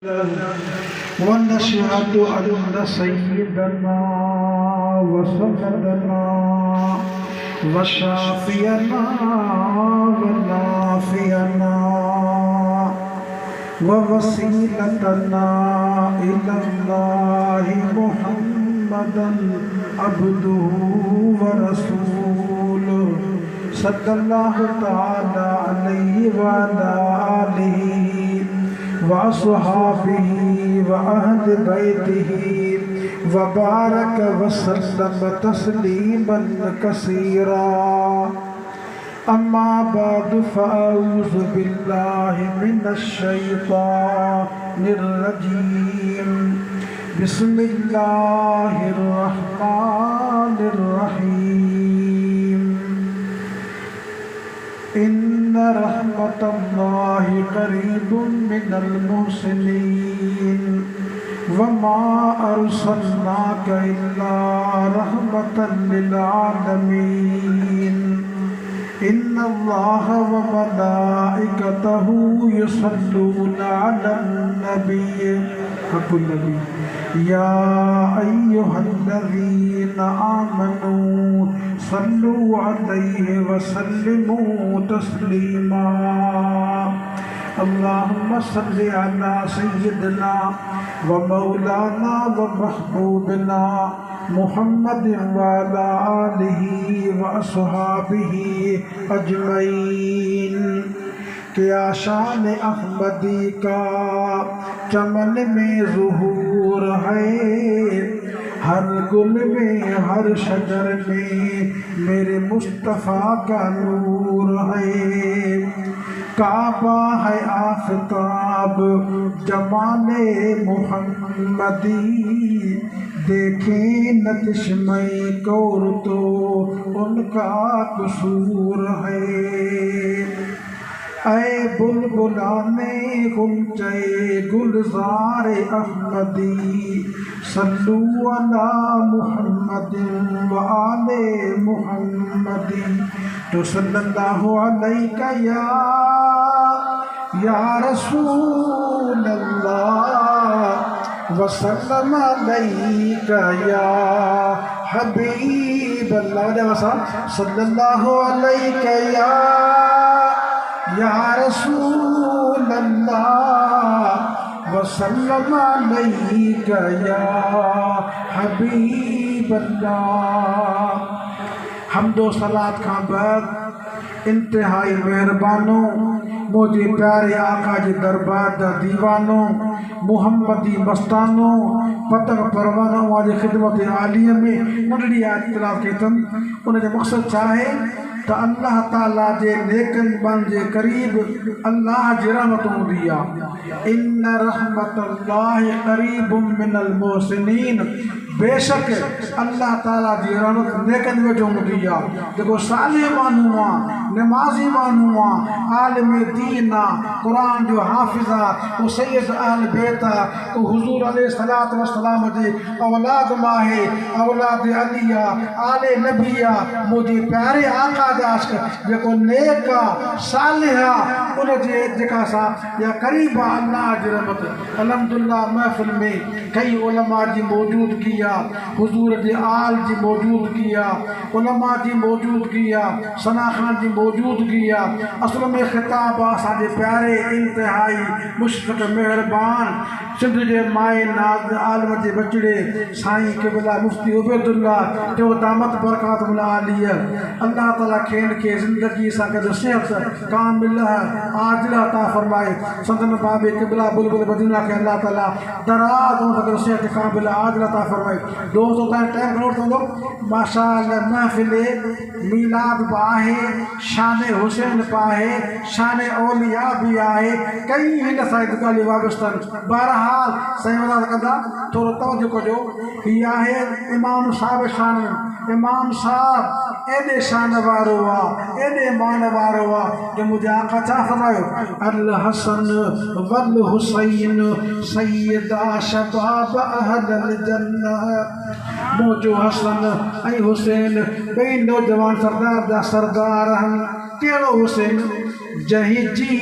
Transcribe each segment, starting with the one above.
ونشهد أن سيدنا وسندنا وشافينا ونافينا ووسيلتنا إلى الله محمدا عبده ورسوله صلى الله تعالى عليه وعلى آله وأصحابه وأهل بيته وبارك وسلم تسليما كثيرا أما بعد فأعوذ بالله من الشيطان الرجيم بسم الله الرحمن الرحيم إن رحمة الله قريب من المحسنين وما أرسلناك إلا رحمة للعالمين إن الله وملائكته يصلون على النبي حق النبي يا أيها الذين آمنوا صلوا عليه وسلموا تسليما اللهم صل على سيدنا ومولانا ومحبوبنا محمد وعلى آله وأصحابه أجمعين क्या शान अहमदी का चमन में ज़ुहूर है, हर गुल में हर शजर में मेरे मुस्तफ़ा का नूर है। काबा है आफ़ताब जमाने मुहम्मदी, देखें न चश्मे कौर तो उनका कसूर है। ऐ बुलबुलाने गुंजे गुलजार अहमदी, सल्लू अला मुहम्मदिन व आले मुहम्मदी। तो सल्लल्लाहु अलैका या रसूल अल्लाह व सल्लम अलैका या हबीब अल्लाह, सल्लल्लाहु अलैका या रसूल अल्लाह व सल्लम अलैका या हबीब अल्लाह। हमदो सलात खां बाद इंतहाई मेहरबानो मुझे प्यारे आका जी दरबार दा दीवानो मुहम्मदी मस्तानो पतंग परवानो वाली खिदमत आलिया में मुंडड़ी आज तलाव केतन उनके मकसद चाहे तो अल्लाह ताला जे नेकन बन जे करीब अल्लाह जी रहमत दिया। इन्न रहमतुल्लाहि करीबुम मिनल मोहसिनीन, बेशक अल्लाह ताला जी रहमत नेकन वेठो दिया। जेको साले मानू आ, नमाजी मानू आ, आलिम दीन आ, कुरान जो हाफिज़ आ, वो सैयद अहल बैत आ, वो हुजूर अलैहिस्सलातु वस्सलाम जे औलाद मां है, औलाद अली आ, आले नबी आ, मुझे प्यारे आका जेको नेक सालिह उन जे जेका सा या करीब अल्लाह जी रहमत। अल्हम्दुलिल्लाह महफिल में कई उलमा जी मौजूदगी आ, हुजूर जे आल जी मौजूदगी आ, उलमा जी मौजूदगी आ, सना खान जी मौजूदगी आ। असल में खिताब असांजे प्यारे इंतहाई मुशफ़िक़ मेहरबान सिंध जे माए नाज़ आलम जे बचड़े साईं क़िबला मुफ्ती उबैदुल्लाह जो दामत बरकातुल आलिया। अल्लाह ताला खेन के ज़िंदगी सा गॾु सेहत कामिल आजिल अता फरमाए। संदन बाबे क़िबला बुलबुल मदीना के अल्लाह ताला दराज उन गॾु सेहत कामिल आजिल अता फरमाए। दोस्तों ताईं टाइम घणो थींदो माशाअल्लाह महफ़िल मीलाद बि आहे, शान हुसैन बि आहे, शान औलिया बि आहे, कई हिन सां ॻाल्हियूं वाबस्तनि। बहरहाल साईं वज़ार कंदा थोरो तवजो कजो। हीअ आहे इमाम साहिब शान। इमाम साहब एॾे शान वारो आहे, एॾे मान वारो आहे जो मुंहिंजे आका छा फरमायो, अल हसन वल हुसैन सैयदा शबाब अहल जन्नह। मुंहिंजो हसन ऐं हुसैन ॿई नौजवान सरदार जा सरदार आहिनि। केड़ो हुसैन जही जी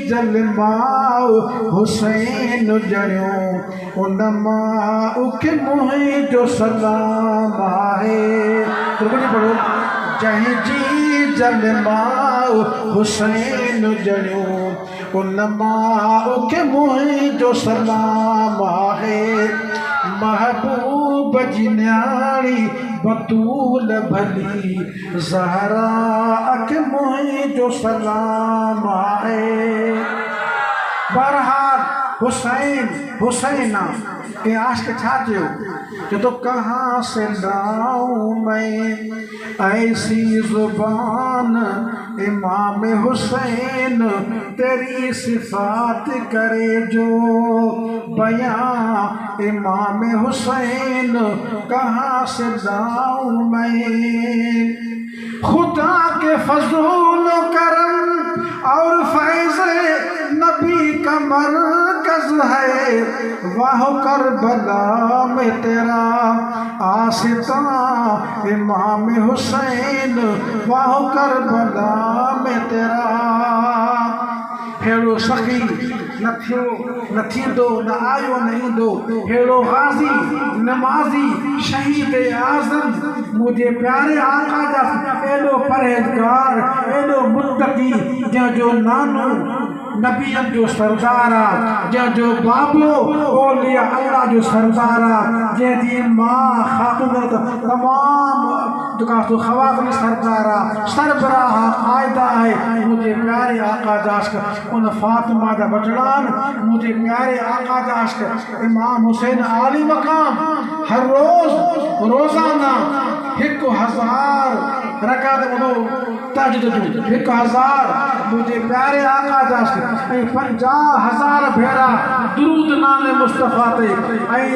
जलमाओ हुसैन जड़ियो उन मां उखे मुंहिंजो सलाम आहे। पढ़ो जही जी जलमाओ हुसैन जड़ियो उन मां उखे मुंहिंजो सलाम आहे। महबूब जी न्याणी बतूल भली ज़हरा अख मुंहिंजो सलाम आहे। बहरहाल हुसैन हुसैना के आशिक़ छा चयो जो तो कहाँ से लाऊं मैं ऐसी जुबान इमाम हुसैन तेरी सिफात करे जो बयां इमाम हुसैन कहाँ से लाऊं मैं। खुदा के फजूल करम और फैज़ नबी का मरकज़ है वाह करबला में तेरा आसिता इमाम हुसैन वाह करबला में तेरा। हेड़ो सखी न थियो न थींदो न आयो न ईंदो हेड़ो गाज़ी नमाज़ी शहीद आज़म मुझे प्यारे आका जा एॾो परहेज़गार एॾो मुत्तक़ी जंहिंजो नानो नबियन जो सरदार आहे जंहिंजो बाबो औलिया अल्लाह जो सरदार आहे जंहिंजी मां ख़ातून तमाम दुकातो ख़वातीन सरदार आहे सरबराह क़ाइदा आहे मुझे प्यारे आका जा आशिक़ उन फातिमा जा बचड़ान मुझे प्यारे आका जा आशिक़ इमाम हुसैन आली मकाम हर रोज़ रोज़ाना 1000 रकात ॿुधो तहज्जुद जूं 1000 मुझे प्यारे आका जा आशिक़ ऐं 50,000 भेरा दुरूद नाले मुस्तफ़ा ते ऐं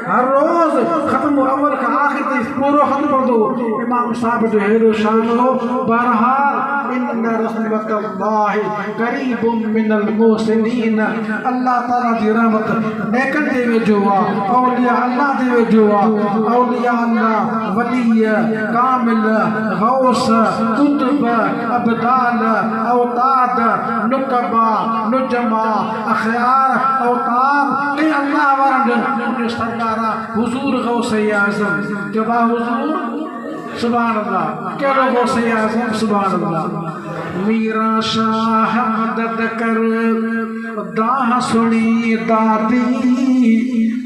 हर रोज़ ख़त्म अव्वल खां आख़िर ताईं पूरो ख़त्म पढ़ंदो इमाम साहब जो हेॾो शान हो। बहरहाल इन्ना रहमतल्लाहि क़रीबुम मिनल मुहसिनीन अल्लाह ताला जी रहमत नेकन ते वेझो आहे औलिया अल्लाह ते वेझो आहे। औलिया अल्लाह वली कामिल गौस कुतुब अबदाल औताद नुकबा नुजमा अख़यार औताद ऐं अल्लाह वारनि जो सरदार हुज़ूर गौस आज़म जो बा हुज़ूर सुभान अल्लाह केड़ो गौस आज़म सुभान अल्लाह। मीरा शाह मदद कर दाह सुनी दादी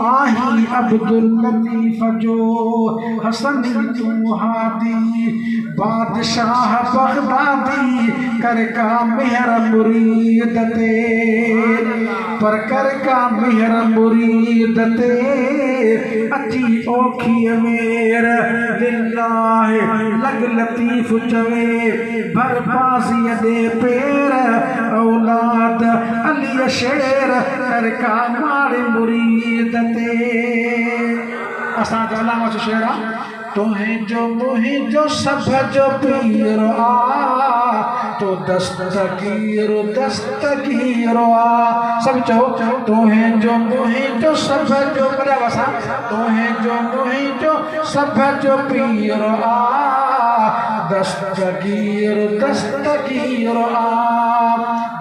आही अब्दुल लतीफ जो हसन तू हादी बादशाह बगदादी कर का मेहर मुरीद ते पर कर का मेहर मुरीद ते अची ओखी मेर लिल्लाह लग लतीफ चवे भर बाज़ी दे पेर औलाद अली शेर कर का मारे मुरीद असां जा अलामा जो शेर आहे तोहें जो मुहिंजो सब जो पीर आ तो दस्तगीर दस्तगीर आ सब चओ तोहें जो मुहिंजो सब जो बराबसा तोहें जो मुहिंजो सब जो पीर आ दस्तगीर दस्तगीर आ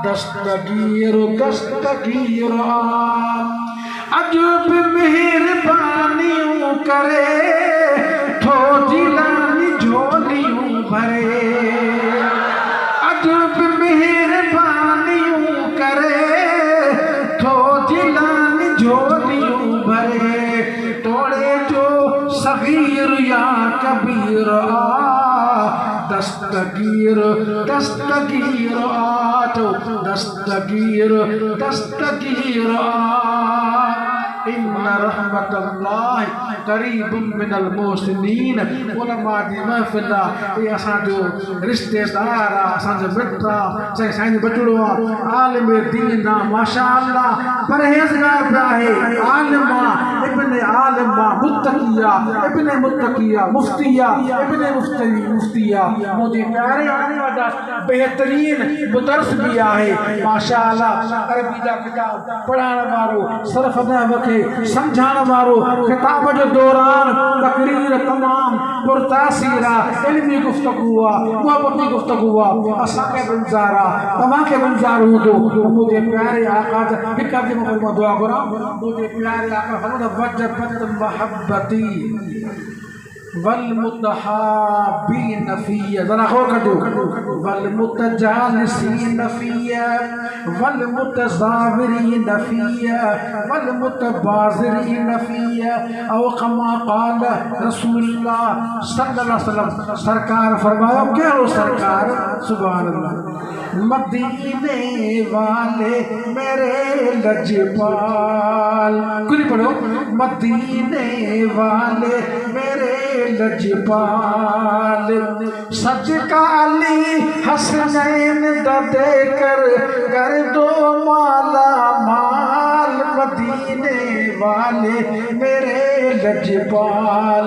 दस्तगीर दस्तगीर आ। अजब मेहरबानियों करे थो जिलानी झोलियों भरे अजब मेहरबानियों करे थो जिलानी झोलियों भरे तोड़े जो सगीर या कबीर आ दस्तगीर दस्तगीर आ तो दस्तगीर दस्तगीर आ। इन्ना रहमतल्लाहि क़रीबुम मिनल मुहसिनीन उलमा जी महफ़िल आहे ये असांजो रिश्तेदार आहे असांजो मिट आहे साईं बचड़ो आहे आलिम दीन आहे माशाअल्लाह परहेज़गार बि आहे आलिम आहे इब्न आलिमा मुत्तकिया इब्ने मुत्तकिया मुफ्तिया इब्ने मुफ्तिया मुझे प्यारे आने वाला बेहतरीन मुदर्रिस भी आहे माशाअल्लाह अरबी जा किताब पढ़ाण वारो सरफ नहव खे समझाण वारो किताब जो दौरान तकरीर तमाम पुरतासीर इल्मी गुफ्तगू मोहब्बती गुफ्तगू असांखे बंजारा तव्हांखे बंजार हूंदो मुझे प्यारे आका हिक अध में दुआ घुरां मुझे प्यारे आका हमद वजबत मोहब्बती वल मुतहाबीन फिया जरा गौर कर दो वल मुतजालिसीन फिया वल मुतज़ाविरीन फिया वल मुतबाज़िरीन फिया औ कमा क़ाल रसूलुल्लाह सल्लल्लाहु अलैहि वसल्लम सरकार फरमाया कहो सरकार सुभान अल्लाह मदीने वाले मेरे लजपाल कुल पढ़ो मदीने वाले मेरे लजपाल सदका अली हसनैन दे कर दो माला माल मदीने वाले मेरे लजपाल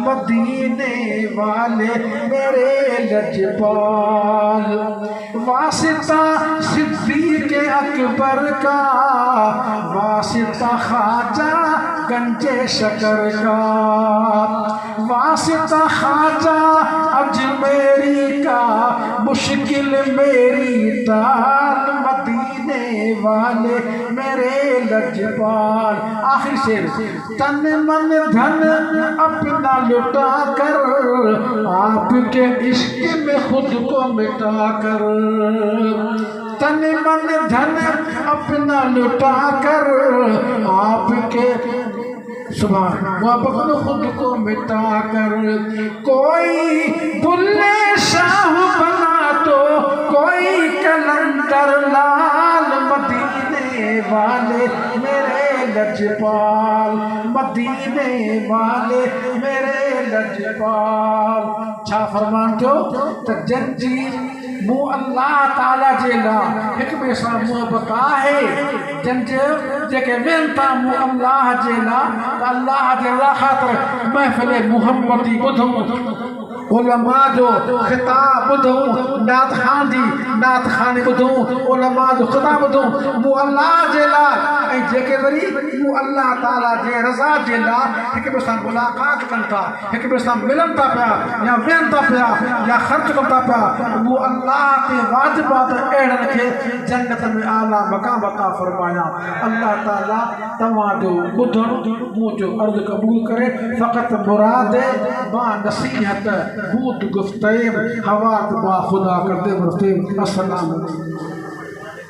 मदीने वाले मेरे लजपाल वासिता सिद्दीक़ अकबर का वासिता ख्वाजा गंजे शकर का वासिता ख्वाजा अजमेरी का मुश्किल मेरी ताल मदीने वाले मेरे लजपाल आखिर शेर तन मन धन अपना लुटा कर आपके इश्क में खुद को मिटा कर तन मन धन अपना लुटा कर आपके सुबह मोहब्बत खुद को मिटा कर कोई बुल्ले शाह बना तो कोई कलंदर लाल मदीने वाले मेरे लजपाल मदीने वाले मेरे लजपाल छा फरमान थियो त जंजी मु अल्लाह ताला जे ला हिक ॿिए सां मोहबत आहे जंहिंजे जेके वेन था मु अल्लाह जे ला त अल्लाह जे ला ख़ातिर महफ़िल मुहम्मदी ॿुधूं उलमा जो खिताब ॿुधूं नात खान जी नात खानी ॿुधूं उलमा जो खिताब ॿुधूं मु अल्लाह जे ला ऐं जेके वरी मु अल्लाह ताला जे रज़ा जे ला हिक ॿिए सां मुलाक़ात कनि था हिक ॿिए सां मिलनि था पिया या वेहनि था पिया या ख़र्च कनि था पिया मु अल्लाह ते वाजिबात अहिड़नि खे जन्नत में आला मक़ाम अता फरमाया अल्लाह ताला तव्हांजो ॿुधणु मुंहिंजो अर्ज़ु क़बूल करे फ़क़त मुराद मां नसीहत बूद गुफ्तैब हवा बा खुदा करते बरते अस्सलाम वालेकुम।